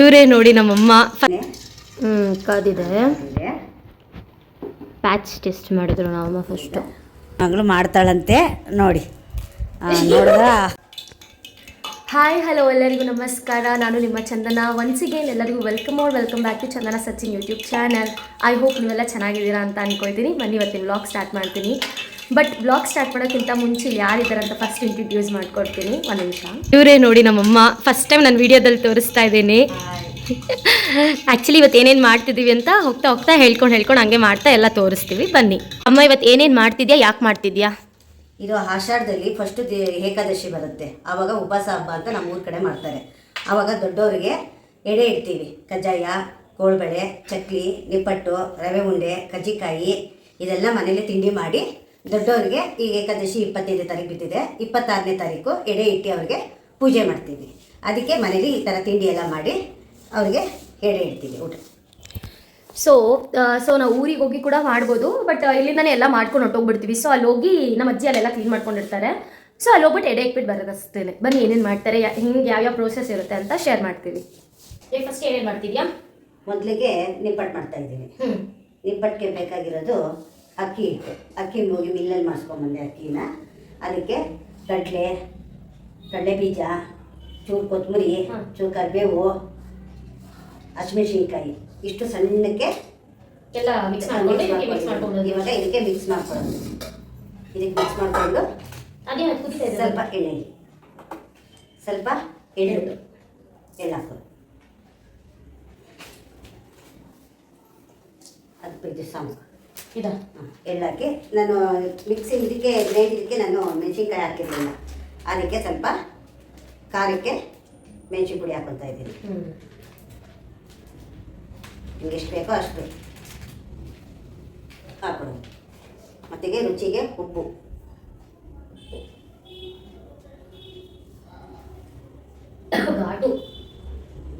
ಇವರೇ ನೋಡಿ ನಮ್ಮಮ್ಮ. ಕಾದಿದೆ. ಪ್ಯಾಚ್ ಟೆಸ್ಟ್ ಮಾಡಿದ್ರು ನಮ್ಮಮ್ಮ ಫಸ್ಟು. ಮಗಳು ಮಾಡ್ತಾಳಂತೆ ನೋಡಿ. ನೋಡಿದ್ರ. ಹಾಯ್ ಹಲೋ ಎಲ್ಲರಿಗೂ ನಮಸ್ಕಾರ. ನಾನು ನಿಮ್ಮ ಚಂದನ. ಒನ್ಸ್ ಅಗೇನ್ ಎಲ್ಲರಿಗೂ welcome back to Chandana Sachin YouTube channel. I hope ನೀವೆಲ್ಲ ಚೆನ್ನಾಗಿದ್ದೀರಾ ಅಂತ ಅಂದ್ಕೊಳ್ತೀನಿ. ಬನ್ನಿ ಇವತ್ತಿನ ವ್ಲಾಗ್ ಸ್ಟಾರ್ಟ್ ಮಾಡ್ತೀನಿ. ಬಟ್ ವ್ಲಾಗ್ ಸ್ಟಾರ್ಟ್ ಮಾಡೋಕ್ಕಿಂತ ಮುಂಚೆ ಯಾರಿದ್ದಾರೆ ಅಂತ ಫಸ್ಟ್ ಇಂಟ್ರೊಡ್ಯೂಸ್ ಮಾಡ್ಕೊಡ್ತೀನಿ. ಒಂದು ನಿಮಿಷ. ಇವರೇ ನೋಡಿ ನಮ್ಮಮ್ಮ. ಫಸ್ಟ್ ಟೈಮ್ ನಾನು ವಿಡಿಯೋದಲ್ಲಿ ತೋರಿಸ್ತಾ ಇದ್ದೀನಿ. ಆ್ಯಕ್ಚುಲಿ ಇವತ್ತು ಏನೇನು ಮಾಡ್ತಿದ್ದೀವಿ ಅಂತ ಹೋಗ್ತಾ ಹೇಳ್ಕೊಂಡು ಹಂಗೆ ಮಾಡ್ತಾ ಎಲ್ಲ ತೋರಿಸ್ತೀವಿ. ಬನ್ನಿ ಅಮ್ಮ, ಇವತ್ತು ಏನೇನು ಮಾಡ್ತಿದ್ಯಾ, ಯಾಕೆ ಮಾಡ್ತಿದ್ಯಾ? ಇದು ಆಷಾಢದಲ್ಲಿ ಫಸ್ಟ್ ಏಕಾದಶಿ ಬರುತ್ತೆ. ಆವಾಗ ಉಪವಾಸ ಹಬ್ಬ ಅಂತ ನಮ್ಮ ಊರ ಕಡೆ ಮಾಡ್ತಾರೆ. ಆವಾಗ ದೊಡ್ಡವರಿಗೆ ಎಡೆ ಇಡ್ತೀವಿ. ಕಜ್ಜಾಯ, ಕೋಳ್ಬಳೆ, ಚಕ್ಲಿ, ನಿಪ್ಪಟ್ಟು, ರವೆ ಉಂಡೆ, ಕಜ್ಜಿಕಾಯಿ ಇದೆಲ್ಲ ಮನೇಲಿ ತಿಂಡಿ ಮಾಡಿ ದೊಡ್ಡವರಿಗೆ ಈ ಏಕಾದಶಿ 25ನೇ ತಾರೀಕು ಬಿದ್ದಿದೆ. 26ನೇ ತಾರೀಕು ಎಡೆ ಇಟ್ಟು ಅವ್ರಿಗೆ ಪೂಜೆ ಮಾಡ್ತೀವಿ. ಅದಕ್ಕೆ ಮನೇಲಿ ಈ ಥರ ತಿಂಡಿ ಎಲ್ಲ ಮಾಡಿ ಅವ್ರಿಗೆ ಎಡೆ ಇಡ್ತೀವಿ ಊಟ. ಸೊ ನಾವು ಊರಿಗೆ ಹೋಗಿ ಕೂಡ ಮಾಡ್ಬೋದು. ಬಟ್ ಇಲ್ಲಿಂದನೇ ಎಲ್ಲ ಮಾಡ್ಕೊಂಡು ಹೊಟ್ಟೋಗ್ಬಿಡ್ತೀವಿ. ಸೊ ಅಲ್ಲಿ ಹೋಗಿ ನಮ್ಮ ಅಜ್ಜಿ ಅಲ್ಲೆಲ್ಲ ಕ್ಲೀನ್ ಮಾಡ್ಕೊಂಡಿರ್ತಾರೆ. ಸೊ ಅಲ್ಲಿ ಹೋಗ್ಬಿಟ್ಟು ಎಡೆ ಇಟ್ಬಿಟ್ಟು ಬರೋದಷ್ಟೇ. ಬನ್ನಿ ಏನೇನು ಮಾಡ್ತಾರೆ, ಹಿಂಗೆ ಯಾವ್ಯಾವ ಪ್ರೋಸೆಸ್ ಇರುತ್ತೆ ಅಂತ ಶೇರ್ ಮಾಡ್ತೀವಿ. ಫಸ್ಟ್ ಏನೇನು ಮಾಡ್ತಿದ್ಯಾ? ಮೊದಲಿಗೆ ನಿಪ್ಪಟ್ಟು ಮಾಡ್ತಾ ಇದ್ದೀವಿ. ನಿಪ್ಪಟ್ಟಿಗೆ ಬೇಕಾಗಿರೋದು ಅಕ್ಕಿ ಹಿಟ್ಟು. ಅಕ್ಕಿ ಹೋಗಿ ಮಿಲ್ಲಲ್ಲಿ ಮಾಡಿಸ್ಕೊಂಬಂದೆ ಅಕ್ಕಿನ. ಅದಕ್ಕೆ ಕಡಲೆ ಬೀಜ, ಚೂರು ಕೊತ್ತಂಬರಿ, ಚೂರು ಕರಿಬೇವು, ಹಸಿಮೆಣಸಿನ್ಕಾಯಿ ಇಷ್ಟು ಸಣ್ಣಕ್ಕೆ ಎಲ್ಲ ಮಿಕ್ಸ್ ಮಾಡ್ಕೊಂಡು ಇವಾಗ ಇದಕ್ಕೆ ಮಿಕ್ಸ್ ಮಾಡ್ಕೊಳ್ಳೋದು. ಇದಕ್ಕೆ ಮಿಕ್ಸ್ ಮಾಡಿಕೊಂಡು ಸ್ವಲ್ಪ ಎಳ್ಳು ಹಾಕೋದು. ಅದು ಸಾಂಬಾರು ಎಳ್ಳಾಕಿ ನಾನು ಮಿಕ್ಸಿ ಇದಕ್ಕೆ ಗ್ರೈಂಡ್ ನಾನು ಮೆಣಸಿನ್ಕಾಯಿ ಹಾಕಿರಲಿಲ್ಲ. ಅದಕ್ಕೆ ಸ್ವಲ್ಪ ಖಾರಕ್ಕೆ ಮೆಣಸಿನ ಪುಡಿ ಹಾಕೊತಾ ಇದ್ದೀನಿ. ನಿಮ್ಗೆ ಎಷ್ಟು ಬೇಕೋ ಅಷ್ಟು ಹಾಕೊಳ್ಳೋದು. ಮತ್ತಿಗೆ ರುಚಿಗೆ ಉಪ್ಪು,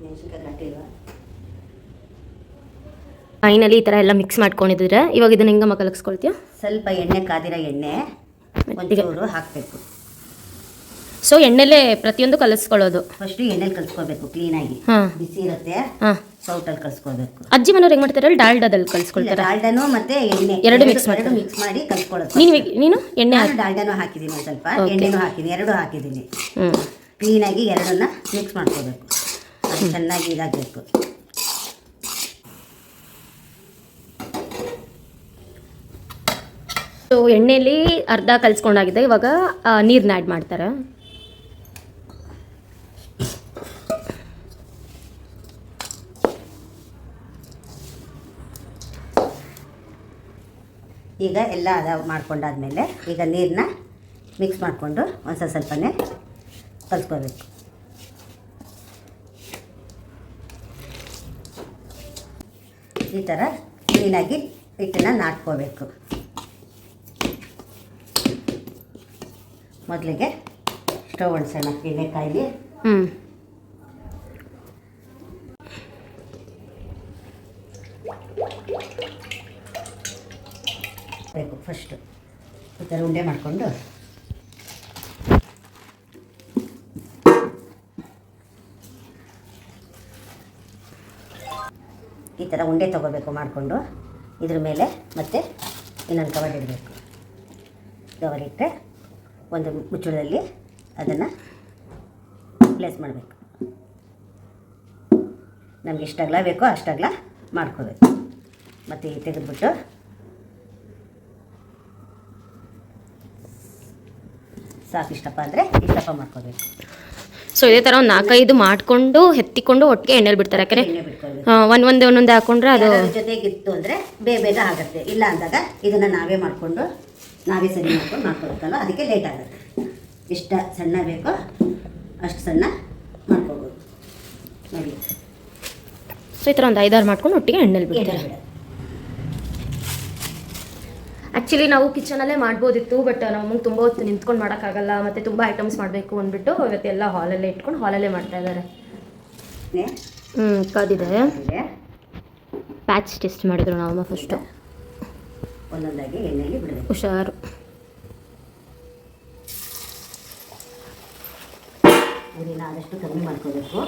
ಮೆಣಸಿನ್ಕಾಯಿ ಗಟ್ಟಿಲ್ವಾ. ಫೈನಲಿ ಈ ಥರ ಎಲ್ಲ ಮಿಕ್ಸ್ ಮಾಡ್ಕೊಂಡಿದ್ರೆ ಇವಾಗ ಇದನ್ನ ಹಿಂಗಮ್ಮ ಕಲಗಿಸ್ಕೊಳ್ತೀಯ. ಸ್ವಲ್ಪ ಎಣ್ಣೆ, ಕಾದಿರೋ ಎಣ್ಣೆ ಒಂಚೂರು ಹಾಕಬೇಕು. ಸೊ ಎಣ್ಣೆಲೆ ಪ್ರತಿಯೊಂದು ಕಲಿಸ್ಕೊಳ್ಳೋದು. ಫಸ್ಟು ಎಣ್ಣೆಲಿ ಕಲಿಸ್ಕೋಬೇಕು ಕ್ಲೀನಾಗಿ. ಬಿಸಿ ಇರುತ್ತೆ, ಸೌಟಲ್ಲಿ ಕಲಿಸ್ಕೋಬೇಕು. ಅಜ್ಜಿ ಮನೆಯವ್ರು ಹೆಂಗೆ ಮಾಡ್ತಾರೆ? ಡಾಲ್ಡಾದಲ್ಲಿ ಕಲಿಸ್ಕೊಳ್ತಾರೆ. ಡಾಲ್ಡಾನು ಮತ್ತೆ ಎಣ್ಣೆ ಎರಡು ಮಿಕ್ಸ್ ಮಾಡಿ ಕಲಿಸ್ಕೊಳ್ಳೋದು. ನೀನು ಎಣ್ಣೆ ಡಾಲ್ಡಾನು ಹಾಕಿದ್ದೀನಿ, ಒಂದು ಸ್ವಲ್ಪ ಎಣ್ಣೆನೂ ಹಾಕಿದ್ದೀನಿ, ಎರಡು ಹಾಕಿದ್ದೀನಿ. ಕ್ಲೀನಾಗಿ ಎರಡನ್ನ ಮಿಕ್ಸ್ ಮಾಡ್ಕೋಬೇಕು. ಅದು ಚೆನ್ನಾಗಿ ಇದಾಗಬೇಕು. ಸೊ ಎಣ್ಣೆಯಲ್ಲಿ ಅರ್ಧ ಕಲಿಸ್ಕೊಂಡಾಗಿದೆ. ಇವಾಗ ನೀರನ್ನ ಆ್ಯಡ್ ಮಾಡ್ತಾರೆ. ಈಗ ಎಲ್ಲ ಮಾಡ್ಕೊಂಡಾದ್ಮೇಲೆ ಈಗ ನೀರನ್ನ ಮಿಕ್ಸ್ ಮಾಡಿಕೊಂಡು ಒಂದು ಸ್ವಲ್ಪನೇ ಕಲಿಸ್ಕೋಬೇಕು. ಈ ಥರ ಕ್ಲೀನಾಗಿ ಹಿಟ್ಟನ್ನು ನಾಟ್ಕೋಬೇಕು. ಮೊದಲಿಗೆ ಸ್ಟವ್ ಅಂಟಿಸೋಣ. ಎಣ್ಣೆ ಕಾಯಿಲಿ ಬೇಕು. ಫಸ್ಟು ಈ ಥರ ಉಂಡೆ ಮಾಡಿಕೊಂಡು ಈ ಥರ ಉಂಡೆ ತೊಗೋಬೇಕು. ಮಾಡಿಕೊಂಡು ಇದ್ರ ಮೇಲೆ ಮತ್ತೆ ಇನ್ನೊಂದು ಕವರ್ ಇಡಬೇಕು. ಕವರ್ ಇಟ್ಟರೆ ಒಂದು ಮುಚ್ಚಳದಲ್ಲಿ ಅದನ್ನು ಪ್ಲೇಸ್ ಮಾಡಬೇಕು. ನಮ್ಗೆ ಎಷ್ಟು ಅಗಲ ಬೇಕೋ ಅಷ್ಟು ಅಗಲ ಮಾಡ್ಕೋಬೇಕು. ಮತ್ತು ಈ ತೆಗೆದುಬಿಟ್ಟು ಸಾಕು. ಇಷ್ಟಪ್ಪ ಅಂದರೆ ಇಷ್ಟಪ್ಪ ಮಾಡ್ಕೋಬೇಕು. ಸೊ ಇದೇ ಥರ ಒಂದು 4-5 ಮಾಡಿಕೊಂಡು ಎತ್ತಿಕೊಂಡು ಒಟ್ಟಿಗೆ ಎಣ್ಣೆಲಿ ಬಿಡ್ತಾರೆ. ಯಾಕಂದರೆ ಒಂದೊಂದೇ ಹಾಕೊಂಡ್ರೆ ಅದು ಜೊತೆಗಿತ್ತು ಅಂದರೆ ಬೇಗ ಆಗುತ್ತೆ. ಇಲ್ಲ ಅಂದಾಗ ಇದನ್ನು ನಾವೇ ಮಾಡಿಕೊಂಡು ನಾವೇ ಸರಿ ಮಾಡ್ಕೊಬೇಕಲ್ಲ, ಅದಕ್ಕೆ ಲೇಟ್ ಆಗುತ್ತೆ. ಎಷ್ಟು ಸಣ್ಣ ಬೇಕೋ ಅಷ್ಟು ಸಣ್ಣ ಮಾಡ್ಕೋಬೋದು ನೋಡಿ. ಸೊ ಈ ಥರ ಒಂದು 5-6 ಮಾಡ್ಕೊಂಡು ಒಟ್ಟಿಗೆ ಎಣ್ಣೆಲಿ ಬಿಡ್ತಾರೆ. ಆ್ಯಕ್ಚುಲಿ ನಾವು ಕಿಚನಲ್ಲೇ ಮಾಡ್ಬೋದಿತ್ತು. ಬಟ್ ನಮಗೆ ತುಂಬ ಹೊತ್ತು ನಿಂತ್ಕೊಂಡು ಮಾಡೋಕ್ಕಾಗಲ್ಲ, ಮತ್ತು ತುಂಬ ಐಟಮ್ಸ್ ಮಾಡಬೇಕು ಅಂದ್ಬಿಟ್ಟು ಇವತ್ತೆಲ್ಲ ಹಾಲಲ್ಲೇ ಇಟ್ಕೊಂಡು ಹಾಲಲ್ಲೇ ಮಾಡ್ತಾ ಇದ್ದಾರೆ. ಕಾದಿದೆ. ಪ್ಯಾಚ್ ಟೆಸ್ಟ್ ಮಾಡಿದ್ರು ನಾವು ಫಸ್ಟು. ಒಂದೊಂದಾಗಿ ಎಣ್ಣೆಯಲ್ಲಿ ಬಿಡಬೇಕು. ಹುಷಾರು. ಆದಷ್ಟು ಕಮ್ಮಿ ಮಾಡ್ಕೋಬೇಕು.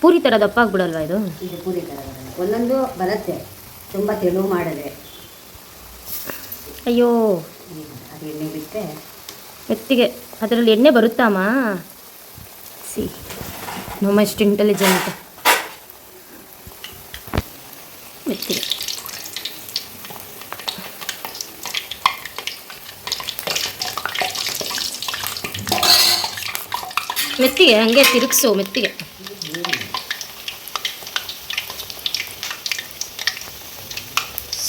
ಪೂರಿ ಥರ ದಪ್ಪ ಆಗ್ಬಿಡಲ್ವಾ ಇದು? ಇದು ಪೂರಿ ಥರ ಬರಲ್ಲ, ಒಂದೊಂದು ಬರುತ್ತೆ ತುಂಬ ತೆಳು ಮಾಡಿದ್ರೆ. ಅಯ್ಯೋ ಅದು ಎಣ್ಣೆ ಬಿಟ್ಟರೆ ಮೆತ್ತಿಗೆ ಅದರಲ್ಲಿ ಎಣ್ಣೆ ಬರುತ್ತಾಮ. ಸಿ ನಮ್ಮ ಎಷ್ಟು ಇಂಟೆಲಿಜೆಂಟ್. ಮೆತ್ತಿಗೆ ಮೆತ್ತಿಗೆ ಹಂಗೆ ತಿರುಗಿಸು ಮೆತ್ತಿಗೆ.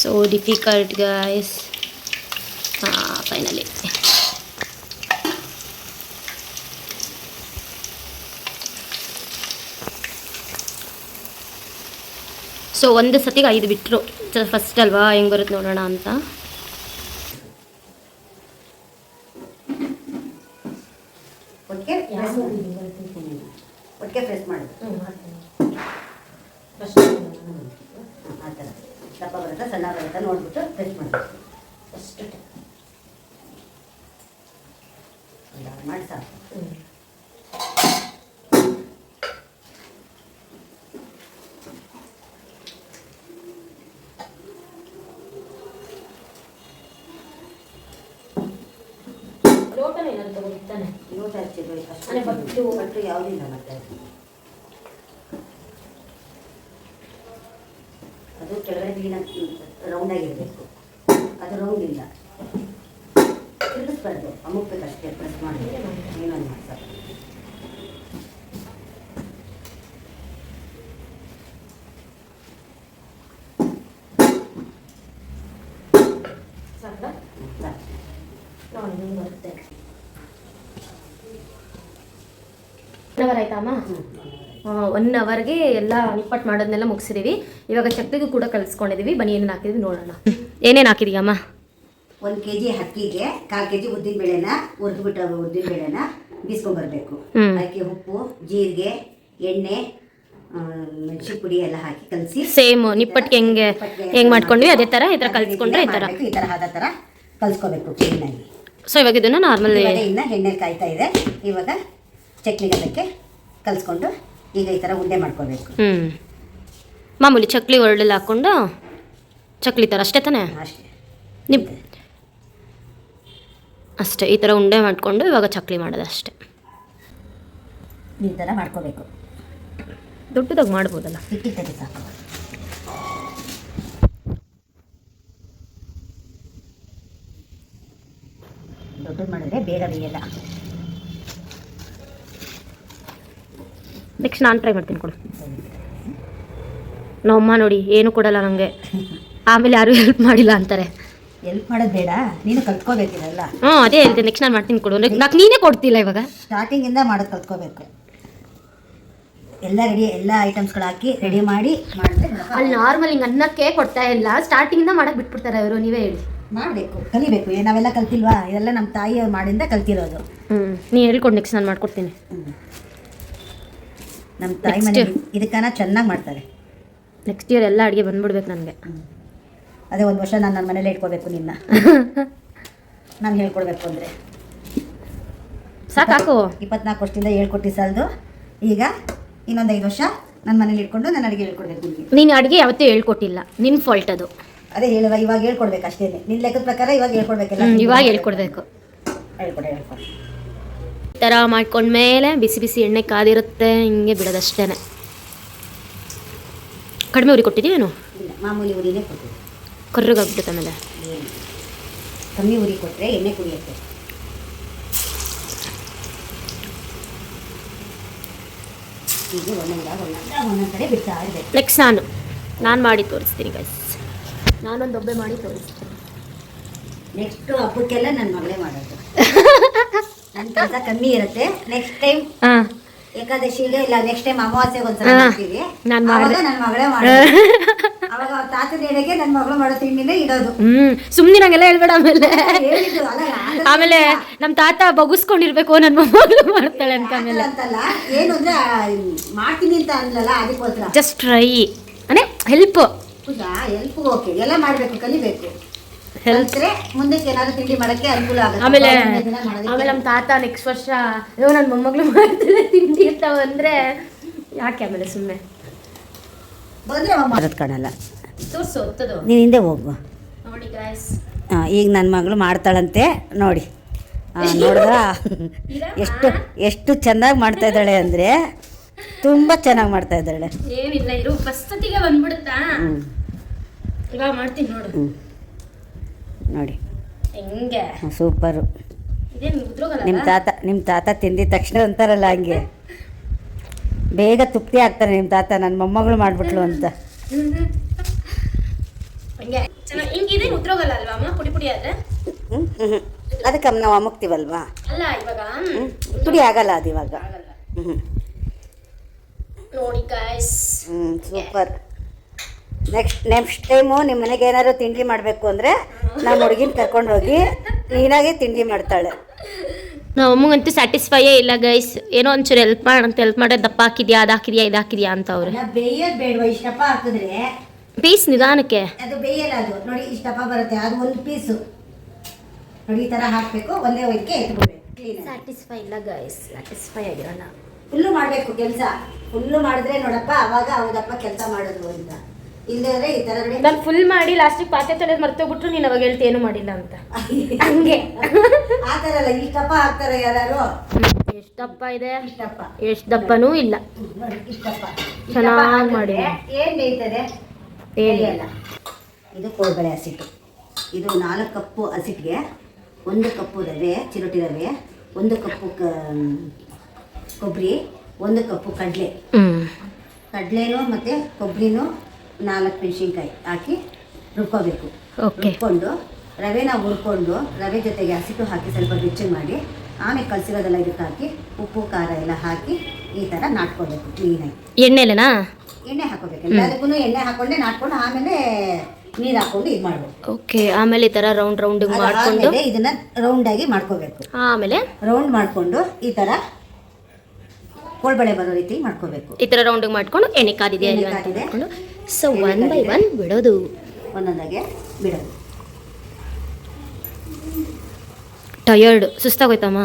So difficult guys. Finally so ಒಂದು ಸತಿಗೆ 5 ಬಿಟ್ಟರು. ಫಸ್ಟ್ ಅಲ್ವಾ ಹೆಂಗೆ ಬರುತ್ತೆ ನೋಡೋಣ ಅಂತ. ಒಟ್ಟಿಗೆ ಪ್ರೆಸ್ ಮಾಡಿ ಆ ಥರ ದಪ್ಪ ಬರುತ್ತಾ ಸಣ್ಣ ಬರುತ್ತಾ ನೋಡ್ಬಿಟ್ಟು ಪ್ರೆಸ್ ಮಾಡಿ ಫಸ್ಟ್ ಮಾಡಿ ಸಾಕು. ಲೋಟ ಹಚ್ಚಿದ್ರು ಅಷ್ಟು ಬಟ್ಟು ಯಾವುದಿಲ್ಲ. ಮತ್ತೆ ಅದು ಕೆಳಗಡೆ ಕ್ಲೀನ್ ರೌಂಡ್ ಆಗಿರಬೇಕು. ಅದು ರೌಂಡ್ ಇಲ್ಲ, ತಿರುಗಿಸ್ಬಾರ್ದು, ಅಮುಕ್ಬೇಕಷ್ಟೇ ಪ್ರೆಸ್ ಮಾಡಿ ಏನೊಂದು ಮಾಡ್ತಾರೆ. ಬರುತ್ತೆ 1 ಅವರ್ ಆಯ್ತಮ್ಮ. 1 ಅವರ್ಗೆ ಎಲ್ಲ ನಿಪ್ಪಟ್ಟು ಮಾಡೋದನ್ನೆಲ್ಲ ಮುಗಿಸಿದೀವಿ. ಇವಾಗ ಚಕ್ಲಿಗೂ ಕೂಡ ಕಲಿಸ್ಕೊಂಡಿದ್ದೀವಿ. ಬನ್ನಿ ಏನೇನು ಹಾಕಿದ್ವಿ ನೋಡೋಣ. ಏನೇನು ಹಾಕಿದೀಯಮ್ಮ? 1 kg ಅಕ್ಕಿಗೆ 1/4 kg ಉದ್ದಿನಬೇಳೆನ ಹುರಿದ್ಬಿಟ್ಟು ಉದ್ದಿನಬೇಳೆನ ಬೀಸ್ಕೊಂಡ್ಬರ್ಬೇಕು. ಅದಕ್ಕೆ ಉಪ್ಪು, ಜೀರಿಗೆ, ಎಣ್ಣೆ, ಮೆಣಸಿನ ಪುಡಿ ಎಲ್ಲ ಹಾಕಿ ಕಲಸಿ ಸೇಮ್ ನಿಪ್ಪಟ್ಟಿಗೆ ಹೆಂಗೆ ಮಾಡ್ಕೊಂಡ್ವಿ ಅದೇ ಥರ ಈ ಥರ ಕಲಿಸ್ಕೊಂಡ್ರೆ ಈ ಥರ ಆದ ಥರ ಕಲಿಸ್ಕೋಬೇಕು ಕ್ಲೀನಾಗಿ. ಸೊ ಇವಾಗ ಇದನ್ನು ನಾರ್ಮಲ್ ಇನ್ನು ಎಣ್ಣೆ ಕಾಯ್ತಾ ಇದೆ. ಇವಾಗ ಚಟ್ನಿಗೆ ಅದಕ್ಕೆ ಕಲಿಸ್ಕೊಂಡು ಈಗ ಈ ಥರ ಉಂಡೆ ಮಾಡ್ಕೋಬೇಕು. ಮಾಮೂಲಿ ಚಕ್ಲಿ ಒರಳಲ್ಲಿ ಹಾಕ್ಕೊಂಡು ಚಕ್ಲಿ ಥರ ಅಷ್ಟೇ ತಾನೇ? ಅಷ್ಟೇ ಅಷ್ಟೇ ಈ ಥರ ಉಂಡೆ ಮಾಡಿಕೊಂಡು ಇವಾಗ ಚಕ್ಲಿ ಮಾಡೋದು ಅಷ್ಟೇ. ಈ ಥರ ಮಾಡ್ಕೋಬೇಕು. ದೊಡ್ಡದಾಗಿ ಮಾಡ್ಬೋದಲ್ಲ? ಇಟ್ಟಿರ್ತದೆ ಸಾಕು. ದೊಡ್ಡದು ಮಾಡಿದ್ರೆ ಬೇಗ ಬೇಯಲ್ಲ. ನೆಕ್ಸ್ಟ್ ನಾನು ಟ್ರೈ ಮಾಡ್ತೀನಿ ಕೊಡು. ನಮ್ಮಮ್ಮ ನೋಡಿ ಏನು ಕೊಡಲ್ಲ ನನಗೆ, ಆಮೇಲೆ ಯಾರು ಹೆಲ್ಪ್ ಮಾಡಿಲ್ಲ ಅಂತಾರೆ. ಹೆಲ್ಪ್ ಮಾಡೋದು ಬೇಡ, ನೀನು ಕಲ್ತ್ಕೋಬೇಕಿರಲ್ಲ. ಅದೇ ಹೇಳ್ತೀನಿ, ನೆಕ್ಸ್ಟ್ ನಾನು ಮಾಡ್ತೀನಿ ಕೊಡು. ನಾಲ್ಕು ನೀನೇ ಕೊಡ್ತಿಲ್ಲ ಇವಾಗ. ಸ್ಟಾರ್ಟಿಂಗಿಂದ ಮಾಡೋದು ಕಲ್ತ್ಕೋಬೇಕು. ಎಲ್ಲ ರೆಡಿ, ಎಲ್ಲ ಐಟಮ್ಸ್ಗಳು ಹಾಕಿ ರೆಡಿ ಮಾಡಿ ಮಾಡಿದ್ರೆ ಅಲ್ಲಿ ನಾರ್ಮಲ್ ಹಿಂಗೆ ಅನ್ನಕ್ಕೆ ಕೊಡ್ತಾ ಇಲ್ಲ, ಸ್ಟಾರ್ಟಿಂಗಿಂದ ಮಾಡಕ್ಕೆ ಬಿಟ್ಬಿಡ್ತಾರೆ ಅವರು. ನೀವೇ ಹೇಳಿ. ಮಾಡಬೇಕು, ಕಲಿಬೇಕು. ನಾವೆಲ್ಲ ಕಲ್ತಿಲ್ವಾ? ಇದೆಲ್ಲ ನಮ್ಮ ತಾಯಿ ಮಾಡಿಂದ ಕಲ್ತಿರೋದು. ನೀ ಹೇಳ್ಕೊಡು, ನೆಕ್ಸ್ಟ್ ನಾನು ಮಾಡ್ಕೊಡ್ತೀನಿ. ನಮ್ಮ ತಾಯಿ ಮನೆ ಇದಕ್ಕನ ಚೆನ್ನಾಗಿ ಮಾಡ್ತಾರೆ. ನೆಕ್ಸ್ಟ್ ಇಯರ್ ಎಲ್ಲ ಅಡುಗೆ ಬಂದ್ಬಿಡ್ಬೇಕು ನನಗೆ. ಅದೇ 1 ವರ್ಷ ನಾನು ನನ್ನ ಮನೇಲೇ ಇಟ್ಕೋಬೇಕು ನಿನ್ನ. ನಾನು ಹೇಳ್ಕೊಡ್ಬೇಕು ಅಂದರೆ ಸಾಕು. 24 ವರ್ಷದಿಂದ ಹೇಳ್ಕೊಟ್ಟು ಸಾಲದು. ಈಗ ಇನ್ನೊಂದು 5 ವರ್ಷ ನನ್ನ ಮನೇಲಿ ಇಟ್ಕೊಂಡು ನಾನು ಅಡುಗೆ ಹೇಳ್ಕೊಡ್ಬೇಕು ನಿಮಗೆ. ನೀನು ಅಡುಗೆ ಯಾವತ್ತೂ ಹೇಳ್ಕೊಟ್ಟಿಲ್ಲ, ನಿನ್ನ ಫಾಲ್ಟ್ ಅದು. ಅದೇ ಹೇಳುವ, ಇವಾಗ ಹೇಳ್ಕೊಡ್ಬೇಕು ಅಷ್ಟೇ. ನಿನ್ನ ಲೆಕ್ಕದ ಪ್ರಕಾರ ಇವಾಗ ಹೇಳ್ಕೊಡ್ಬೇಕಲ್ಲ. ಇವಾಗ ಹೇಳ್ಕೊಡ್ಬೇಕು. ಹೇಳ್ಕೊಡಿ. ಈ ಥರ ಮಾಡ್ಕೊಂಡ್ಮೇಲೆ ಬಿಸಿ ಬಿಸಿ ಎಣ್ಣೆ ಕಾದಿರುತ್ತೆ, ಹಿಂಗೆ ಬಿಡೋದಷ್ಟೇ. ಕಡಿಮೆ ಉರಿ ಕೊಟ್ಟಿದ್ದೀವೇನು? ಇಲ್ಲ, ಮಾಮೂಲಿ ಉರಿನೇ ಕೊಡ್ತೀವಿ. ಕರ್ರಗಾಗ್ಬಿಡುತ್ತೆ ಆಮೇಲೆ. ಕಮ್ಮಿ ಉರಿ ಕೊಟ್ಟರೆ ಎಣ್ಣೆ ಕುಡಿಯುತ್ತೆ. ಈಗ ಒಂದೊಂದು ಕಡೆ ಬಿಡ್ತಾ ಇರಬೇಕು. ನೆಕ್ಸ್ಟ್ ನಾನು ಮಾಡಿ ತೋರಿಸ್ತೀನಿ ಗೈಸ್. ನಾನೊಂದು ಒಬ್ಬೆ ಮಾಡಿ ತೋರಿಸ್ತೀನಿ. ನೆಕ್ಸ್ಟ್ ಹಬ್ಬಕ್ಕೆಲ್ಲ ನನ್ನ ಮಗಳೇ ಮಾಡೋದು. ನನ್ನ ಕೆಲಸ ಕಮ್ಮಿ ಇರುತ್ತೆ. ನೆಕ್ಸ್ಟ್ ಟೈಮ್ ಏಕಾದಶಿಗೆ ಇಲ್ಲ, ನೆಕ್ಸ್ಟ್ ಟೈಮ್ ಅಮಾವಾಸ್ಯೆಗೆ ಒಂದ್ಸಲ ಮಾಡ್ತೀವಿ. ಅವಾಗ ನನ್ನ ಮಗಳೇ ಮಾಡೋದು. ಅವಾಗ ತಾತನ ಎಡೆಗೆ ನನ್ನ ಮಗಳು ಮಾಡೋ ತಿಂಡಿನೇ ಇಡೋದು. ಸುಮ್ಮನೆ ನಂಗೆಲ್ಲ ಹೇಳ್ಬೇಡ. ಆಮೇಲೆ ಹೇಳಿದ್ದು ಅಲ್ಲ, ಆಮೇಲೆ ನಮ್ಮ ತಾತ ಬಗುಸ್ಕೊಂಡಿರ್ಬೇಕು, ನನ್ನ ಮಗಳು ಮಾಡ್ತಾಳೆ ಅಂತ. ಆಮೇಲೆ ಅಂತಲ್ಲ, ಏನು ಅಂದ್ರೆ ಮಾಡ್ತೀನಿ ಅಂತ ಅನ್ಲಲ್ಲ, ಅದಕ್ಕೋಸ್ಕರ ಜಸ್ಟ್ ಟ್ರೈ ಅಂದರೆ ಹೆಲ್ಪ್. ಹೆಲ್ಪ್ ಓಕೆ, ಎಲ್ಲ ಮಾಡಬೇಕು, ಕಲಿಬೇಕು. ಕಲಿತ್ರೆ ಮುಂದಕ್ಕೆ ಏನಾದ್ರು ತಿಂಡಿ ಮಾಡೋಕ್ಕೆ ಅನುಕೂಲ ಆಗುತ್ತೆ. ಆಮೇಲೆ ನಮ್ಮ ತಾತ ನೆಕ್ಸ್ಟ್ ವರ್ಷ ಅಯ್ಯೋ ನನ್ನ ಮೊಮ್ಮಗಳು ಮಾಡ್ತಾಳೆ ತಿಂಡಿ ಅಂತ ಅಂದರೆ ಯಾಕೆ ಆಮೇಲೆ ಸುಮ್ಮನೆ ಬಂದರೆ ಅವ ಮಾಡೋದು ಕಾಣಲ್ಲ. ತೋರಿಸು ಒತ್ತದು ನೀನು ಹಿಂದೆ ಹೋಗು. ನೋಡಿ ಗಾಯ್ಸ್, ಈಗ ನನ್ನ ಮಗಳು ಮಾಡ್ತಾಳಂತೆ ನೋಡಿ. ನೋಡಿದ್ರ ಎಷ್ಟು ಚೆನ್ನಾಗಿ ಮಾಡ್ತಾ ಇದ್ದಾಳೆ ಅಂದರೆ ತುಂಬ ಚೆನ್ನಾಗಿ ಮಾಡ್ತಾ ಇದ್ದಾಳೆ. ಏನಿಲ್ಲ ಇರು, ಫಸ್ಟಿಗೆ ಬಂದ್ಬಿಡುತ್ತಾ. ಇವಾಗ ಮಾಡ್ತೀನಿ ನೋಡು. ನೋಡಿ ಹೆಂಗೆ ಸೂಪರು. ಇದೇನು ಉದ್ರೋಗಲ್ಲ. ನಿಮ್ಮ ತಾತ ತಿಂದಿದ ತಕ್ಷಣ ಅಂತಾರಲ್ಲ ಹಂಗೆ ಬೇಗ ತೃಪ್ತಿ ಆಗ್ತಾರೆ ನಿಮ್ಮ ತಾತ. ನನ್ನ ಮೊಮ್ಮಗಳು ಮಾಡಿಬಿಟ್ಲು ಅಂತ. ಹಂಗೆ ಚೆನ್ನಾಗಿ ಹಿಂಗಿದೆ, ಉದ್ರೋಗಲ್ಲ ಅಲ್ವಾ ಅಮ್ಮ? ಪುಡಿ ಪುಡಿ ಆದ್ರೆ ಅದಕ್ಕೆ ನಾವು ಅಮುಕ್ತೀವಲ್ವಾ? ಅಲ್ಲ ಇವಾಗ ಪುಡಿ ಆಗಲ್ಲ ಅದು ಇವಾಗ. ನೋಡಿ ಗಾಯ್ಸ್, ಸೂಪರ್. ನೆಕ್ಸ್ಟ್ ಟೈಮು ನಿಮ್ಮ ಮನೆಗೆ ಏನಾದ್ರು ತಿಂಡಿ ಮಾಡಬೇಕು ಅಂದರೆ ನಮ್ಮ ಹುಡುಗಿನ ಕರ್ಕೊಂಡು ಹೋಗಿ ಕ್ಲೀನಾಗಿ ತಿಂಡಿ ಮಾಡ್ತಾಳೆ. ನಾವು ಅಮ್ಮಗಂತೂ ಸ್ಯಾಟಿಸ್ಫೈಯೇ ಇಲ್ಲ ಗೈಸ್. ಏನೋ ಒಂಚೂರು ಹೆಲ್ಪ್ ಮಾಡೋದು ದಪ್ಪ ಹಾಕಿದ್ಯಾ, ಅದು ಹಾಕಿದ್ಯಾ, ಇದು ಹಾಕಿದ್ಯಾ ಅಂತ ಅವ್ರೆ. ಬೇಯೋದು ಬೇಡವಾ? ಇಷ್ಟಪ್ಪ ಹಾಕಿದ್ರೆ ಪೀಸ್ ನಿಧಾನಕ್ಕೆ ಅದು ಬೇಯಲ್ಲ. ಅದು ನೋಡಿ ಇಷ್ಟಪ್ಪ ಬರುತ್ತೆ. ಅದು ಒಂದು ಪೀಸು ನೋಡಿ ಈ ಥರ ಹಾಕಬೇಕು. ಒಂದೇ ಒಯ್ಕೆ ಎತ್ಬಿಡ್ಬೇಕು. ಕ್ಲೀನ್. ಸ್ಯಾಟಿಸ್ಫೈ ಇಲ್ಲ ಗೈಸ್, ಸ್ಯಾಟಿಸ್ಫೈ ಆಗಿರೋಣ. ಫುಲ್ಲು ಮಾಡಬೇಕು ಕೆಲಸ. ಫುಲ್ಲು ಮಾಡಿದ್ರೆ ನೋಡಪ್ಪ ಅವಾಗ ಹೌದಪ್ಪ ಕೆಲಸ ಮಾಡೋದು ಅಂತ. ಇಲ್ಲದ್ರೆ ಈ ಥರ ನೋಡಿ. ನಾನು ಫುಲ್ ಮಾಡಿ ಲಾಸ್ಟಿಗೆ ಪಾತ್ರೆ ತೊಳೆದು ಮರ್ತೋಗ್ಬಿಟ್ರು ನೀನು ಅವಾಗ ಹೇಳ್ತಿ ಏನೂ ಮಾಡಿಲ್ಲ ಅಂತ. ಹಂಗೆ ಆ ಥರ ಅಲ್ಲ. ಇಷ್ಟಪ್ಪ ಹಾಕ್ತಾರೆ ಯಾರು. ಎಷ್ಟು ದಪ್ಪ ಇದೆ? ಇಷ್ಟಪ್ಪ. ಎಷ್ಟು ದಪ್ಪನೂ ಇಲ್ಲ. ನೋಡಿ ಇಷ್ಟಪ್ಪ ಚೆನ್ನಾಗಿ ಮಾಡಿ. ಏನು ಬೇಯ್ತದೆ? ಏನಿಲ್ಲ. ಇದು ಕೋಳ್ಬಳೆ ಹಸಿಟ್ಟು. ಇದು 4 ಕಪ್ಪು ಹಸಿಟ್ಟಿಗೆ 1 ಕಪ್ಪು ರವೆ, ಚಿರೋಟಿ ರವೆ, 1 ಕಪ್ಪು ಕೊಬ್ಬರಿ, 1 ಕಪ್ಪು ಕಡಲೆನೂ ಮತ್ತು ಕೊಬ್ಬರಿನೂ 4 ಮೆಣಸಿನ್ಕಾಯಿ ಹಾಕಿ ರುಬ್ಕೋಬೇಕು. ರುಬ್ಕೊಂಡು ರವೆನ ಹುರ್ಕೊಂಡು ರವೆ ಜೊತೆಗೆ ಹಸಿಟ್ಟು ಹಾಕಿ ಸ್ವಲ್ಪ ಬೆಚ್ಚಗೆ ಮಾಡಿ ಆಮೇಲೆ ಕಲಸಿರೋದೆಲ್ಲ ಇದಕ್ಕೆ ಹಾಕಿ ಉಪ್ಪು ಖಾರ ಎಲ್ಲ ಹಾಕಿ ಈ ಥರ ನಾಟ್ಕೋಬೇಕು ಕ್ಲೀನಾಗಿ. ಎಣ್ಣೆಲೆನಾ? ಎಣ್ಣೆ ಹಾಕೋಬೇಕು. ಎಲ್ಲದಕ್ಕೂ ಎಣ್ಣೆ ಹಾಕೊಂಡೆ ನಾಟ್ಕೊಂಡು ಆಮೇಲೆ ನೀರು ಹಾಕೊಂಡು ಇದು ಮಾಡಬೇಕು. ಓಕೆ. ಆಮೇಲೆ ಈ ಥರ ರೌಂಡ್ ಮಾಡ್ಕೊಂಡು ಇದನ್ನ ರೌಂಡಾಗಿ ಮಾಡ್ಕೋಬೇಕು. ಆಮೇಲೆ ರೌಂಡ್ ಮಾಡಿಕೊಂಡು ಈ ಥರ ಕೋಳ್ಬಳೆ ಬರೋ ರೀತಿ ಮಾಡ್ಕೋಬೇಕು. ಈ ಥರ ರೌಂಡಿಗೆ ಮಾಡ್ಕೊಂಡು ಎಣ್ಣೆ ಕಾದಿದೆಯಾ ಇಲ್ಲ ಅಂತ ಮಾಡ್ಕೊಂಡು ಸೊ 1 by 1 ಬಿಡೋದು. ಒಂದೊಂದಾಗೆ ಬಿಡೋದು. ಟಯರ್ಡ್, ಸುಸ್ತಾಗೋಯ್ತಮ್ಮ.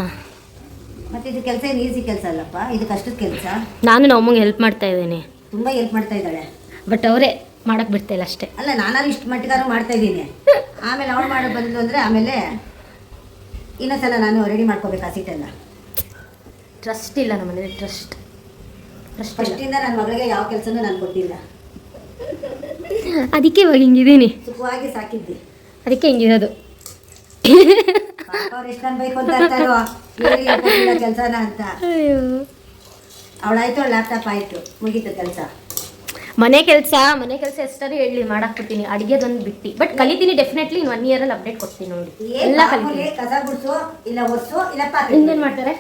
ಮತ್ತೆ ಇದು ಕೆಲಸ ಏನು ಈಸಿ ಕೆಲಸ ಅಲ್ಲಪ್ಪ. ಇದು ಕಷ್ಟದ ಕೆಲಸ. ನಾನು ನಮ್ಮ ಅಮ್ಮಂಗೆ ಹೆಲ್ಪ್ ಮಾಡ್ತಾ ಇದ್ದೀನಿ. ತುಂಬ ಹೆಲ್ಪ್ ಮಾಡ್ತಾ ಇದ್ದಾಳೆ. ಬಟ್ ಅವರೇ ಮಾಡಕ್ಕೆ ಬಿಡ್ತಾ ಇಲ್ಲ ಅಷ್ಟೇ. ಅಲ್ಲ, ನಾನಾದ್ರು ಇಷ್ಟು ಮಟ್ಟಿಗಾರು ಮಾಡ್ತಾ ಇದ್ದೀನಿ. ಆಮೇಲೆ ಅವಳು ಮಾಡೋ ಬಂದ್ಲು ಅಂದರೆ ಆಮೇಲೆ ಇನ್ನೊಂದ್ಸಲ ನಾನು ರೆಡಿ ಮಾಡ್ಕೋಬೇಕು. ಆ ಸೀಟೆಲ್ಲ ಟ್ರಸ್ಟ್ ಇಲ್ಲ ನಮ್ಮ ಮನೇಲಿ. ಟ್ರಸ್ಟ್ ಫಸ್ಟಿಂದ ನನ್ನ ಮಗಳಿಗೆ ಯಾವ ಕೆಲಸನೂ ನಾನು ಕೊಟ್ಟಿಲ್ಲ. ಅದಕ್ಕೆ ಇವಾಗ ಹಿಂಗಿದ್ದೀನಿ. ಸುಖವಾಗಿ ಸಾಕಿದ್ದಿ. ಅದಕ್ಕೆ ಹಿಂಗಿರೋದು. ಅವ್ರು ಎಷ್ಟು ನಾನು ಬೇಕು ಅಂತ ಇರ್ತಾರೋ ಕೆಲಸನ ಅಂತ. ಅವಳಾಯ್ತು, ಅವಳು ಲ್ಯಾಪ್ಟಾಪ್ ಆಯಿತು, ಮುಗೀತು ಕೆಲಸ. ಮನೆ ಕೆಲಸ ಎಷ್ಟಾರು ಹೇಳಿ ಮಾಡಾಕ್ಬಿಡ್ತೀನಿ. ಅಡುಗೆದೊಂದು ಬಿಟ್ಟು ಬಟ್ ಕಲಿತೀನಿ ಡೆಫಿನೆಟ್ಲಿ. ಇನ್ನು 1 year ಅಪ್ಡೇಟ್ ಕೊಡ್ತೀನಿ ನೋಡಿ. ಎಲ್ಲ ಕಲಿತೀನಿ. ಕಸ ಗುಡಿಸು, ಇಲ್ಲ ಒರ್ಸು, ಇಲ್ಲ ಪಾತ್ರೆ. ಇನ್ನೇನು ಮಾಡ್ತಾರೆ?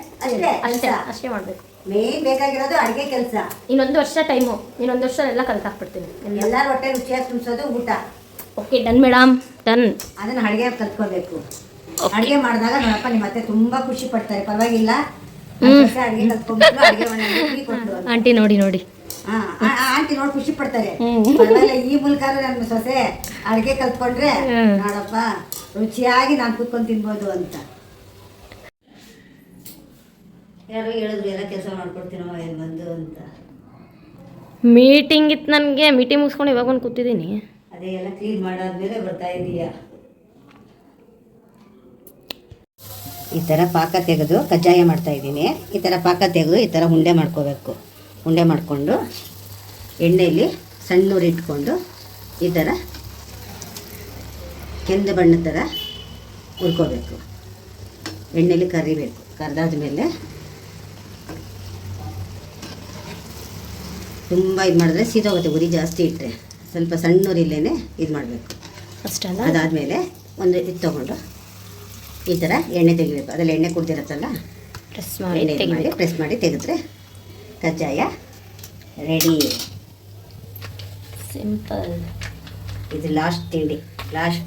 ಅಷ್ಟೇ ಮಾಡಬೇಕು. ಮೇನ್ ಬೇಕಾಗಿರೋದು ಅಡುಗೆ ಕೆಲಸ. ಇನ್ನೊಂದು ವರ್ಷ ಟೈಮು. ಇನ್ನೊಂದು ವರ್ಷ ಎಲ್ಲ ಕಲ್ತಾಕ್ಬಿಡ್ತೀನಿ. ಎಲ್ಲರೂ ಹೊಟ್ಟೆ ರುಚಿಯಾಗಿ ತುಂಬಿಸೋದು ಊಟ. Okay, done madam, done. ಅದನ್ನು ಅಡುಗೆ ಕಲ್ತ್ಕೋಬೇಕು. ಅಡುಗೆ ಮಾಡಿದಾಗ ನೋಡಪ್ಪ ನಿಮ್ಮ ಅತ್ತೆ ತುಂಬಾ ಖುಷಿ ಪಡ್ತಾರೆ. ಪರವಾಗಿಲ್ಲ, ಅಡುಗೆ ಕಲ್ತ್ಕೊಂಡ್ಬಿಟ್ಟು ಅಡುಗೆ ಕೊಟ್ಟರು ಆಂಟಿ ನೋಡಿ. ಆಂಟಿ ನೋಡಿ ಖುಷಿ ಪಡ್ತಾರೆ. ಪರವಾಗಿಲ್ಲ, ಈ ಮೂಲಕ ನನ್ನ ಸೊಸೆ ಅಡುಗೆ ಕಲ್ತ್ಕೊಂಡ್ರೆ ನೋಡಪ್ಪ ರುಚಿಯಾಗಿ ನಾನು ಕೂತ್ಕೊಂಡು ತಿನ್ಬೋದು ಅಂತ. ಯಾರು ಹೇಳಿದ್ರು ಎಲ್ಲ ಕೆಲಸ ಮಾಡ್ಕೊಡ್ತೀನೋ ಏನು ಬಂದು ಅಂತ. ಮೀಟಿಂಗ್ ಇತ್ತು ನನಗೆ. ಮೀಟಿಂಗ್ ಮುಗಿಸ್ಕೊಂಡು ಇವಾಗ ಒಂದು ಕೂತಿದ್ದೀನಿ. ಅದೇ ಎಲ್ಲ ಕ್ಲೀನ್ ಮಾಡಾದ್ಮೇಲೆ ಬರ್ತಾ ಇದೀಯಾ. ಈ ಥರ ಪಾಕ ತೆಗೆದು ಕಜ್ಜಾಯ ಮಾಡ್ತಾ ಇದ್ದೀನಿ. ಈ ಥರ ಪಾಕ ತೆಗೆದು ಈ ಥರ ಉಂಡೆ ಮಾಡ್ಕೋಬೇಕು. ಉಂಡೆ ಮಾಡಿಕೊಂಡು ಎಣ್ಣೆಯಲ್ಲಿ ಸಣ್ಣ ಉರಿ ಇಟ್ಕೊಂಡು ಈ ಥರ ಕೆಂದು ಬಣ್ಣದ ಥರ ಹುರ್ಕೋಬೇಕು. ಎಣ್ಣೆಯಲ್ಲಿ ಕರಿಬೇಕು. ಕರೆದಾದ್ಮೇಲೆ ತುಂಬ ಇದು ಮಾಡಿದ್ರೆ ಸೀದೋಗುತ್ತೆ. ಉರಿ ಜಾಸ್ತಿ ಇಟ್ಟರೆ ಸ್ವಲ್ಪ ಸಣ್ಣ ಉರಿಲೇನೆ ಇದು ಮಾಡಬೇಕು. ಅಷ್ಟಲ್ಲ. ಅದಾದಮೇಲೆ ಒಂದು ಇದು ತೊಗೊಂಡು ಈ ಥರ ಎಣ್ಣೆ ತೆಗಿಬೇಕು. ಅದರಲ್ಲಿ ಎಣ್ಣೆ ಕುಡ್ದಿರತ್ತಲ್ಲ, ಪ್ರೆಸ್ ಮಾಡಿ ತೆಗೆದ್ರೆ ಕಜ್ಜಾಯ ರೆಡಿ. ಸಿಂಪಲ್. ಇದು ಲಾಸ್ಟ್ ತಿಂಡಿ,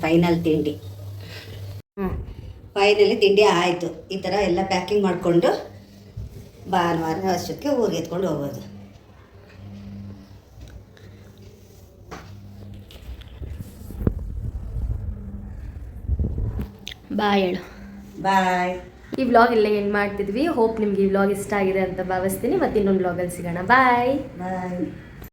ಫೈನಲ್ ತಿಂಡಿ. ಫೈನಲಿ ತಿಂಡಿ ಆಯಿತು. ಈ ಥರ ಎಲ್ಲ ಪ್ಯಾಕಿಂಗ್ ಮಾಡಿಕೊಂಡು ಭಾನುವಾರ ಅಷ್ಟಕ್ಕೆ ಊರಿಗೆ ಎತ್ಕೊಂಡು ಹೋಗೋದು. ಬಾಯ್ ಹೇಳು. ಬಾಯ್. ಈ ವ್ಲಾಗ್ ಇಲ್ಲೇ ಏನು ಮಾಡ್ತಿದ್ವಿ. ಹೋಪ್ ನಿಮ್ಗೆ ಈ ವ್ಲಾಗ್ ಇಷ್ಟ ಆಗಿದೆ ಅಂತ ಭಾವಿಸ್ತೀನಿ. ಮತ್ತೆ ಇನ್ನೊಂದು ವ್ಲಾಗಲ್ಲಿ ಸಿಗೋಣ. ಬಾಯ್. ಬಾಯ್.